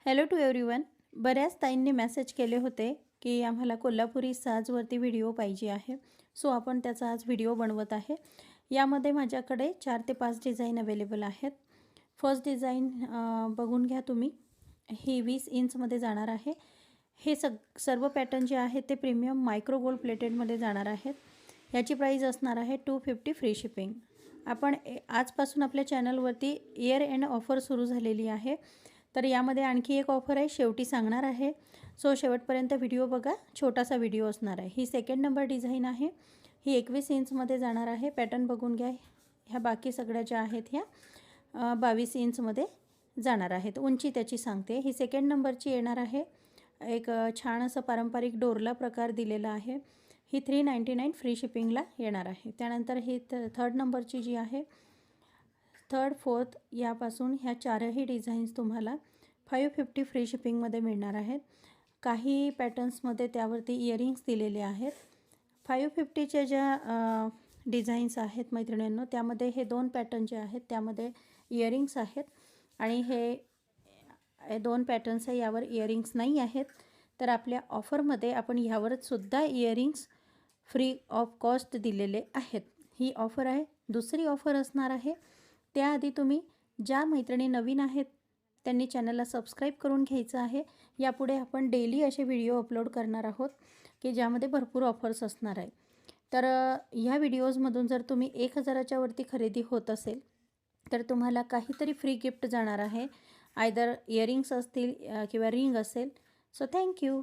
Hello to everyone. बऱ्याच ताईंनी message केले होते की आम्हाला कोल्हापुरी साजवरती व्हिडिओ पाहिजे आहे. सो आपण त्याचा आज व्हिडिओ बनवत आहे. यामध्ये माझ्याकडे 4 ते 5 डिझाईन अवेलेबल आहेत. फर्स्ट डिझाईन बघून घ्या तुम्ही. ही 20 इंचमध्ये जाणार आहे. हे सर्व पॅटर्न जे आहेत ते प्रीमियम मायक्रो गोल्ड प्लेटेडमध्ये जाणार आहेत. याची प्राईस असणार आहे 250 फ्री शिपिंग. आपण आजपासून आपल्या चॅनलवरती इयर एंड ऑफर सुरू झालेली आहे. तर यामध्ये आणखी एक ऑफर आहे, शेवटी सांगणार आहे. सो शेवटपर्यंत व्हिडिओ बघा, छोटासा व्हिडिओ असणार आहे. ही सेकंड नंबर डिझाईन आहे. ही 21 इंचमध्ये जाणार आहे. पॅटर्न बघून घ्या. ह्या बाकी सगळ्या ज्या आहेत ह्या 22 इंचमध्ये जाणार आहेत. उंची त्याची सांगते. ही सेकंड नंबरची येणार आहे. एक छान असं पारंपरिक डोरला प्रकार दिलेला आहे. ही 399 फ्री शिपिंगला येणार आहे. त्यानंतर ही थर्ड नंबरची जी आहे, थर्ड फोर्थ यापासून ह्या चारही डिझाईन्स तुम्हाला 550 फ्री शिपिंगमध्ये मिळणार आहेत. काही पॅटर्न्समध्ये त्यावरती इयरिंग्स दिलेले आहेत. 550च्या ज्या डिझाईन्स आहेत मैत्रिणींनो, त्यामध्ये हे 2 पॅटर्न जे आहेत त्यामध्ये इयरिंग्स आहेत आणि हे 2 पॅटर्न्स आहे, यावर इयरिंग्स नाही आहेत. तर आपल्या ऑफरमध्ये आपण ह्यावरच सुद्धा इयरिंग्स फ्री ऑफ कॉस्ट दिलेले आहेत. ही ऑफर आहे. दुसरी ऑफर असणार आहे, त्याआधी तुम्ही ज्या मैत्रिणी नवीन आहेत त्यांनी चॅनलला सबस्क्राईब करून घ्यायचं आहे. यापुढे आपण डेली असे व्हिडिओ अपलोड करणार आहोत की ज्यामध्ये भरपूर ऑफर्स असणार आहे. तर ह्या व्हिडिओजमधून जर तुम्ही 1000च्या वरती खरेदी होत असेल तर तुम्हाला काहीतरी फ्री गिफ्ट जाणार आहे. आयदर इयरिंग्स असतील किंवा रिंग असेल. So thank you.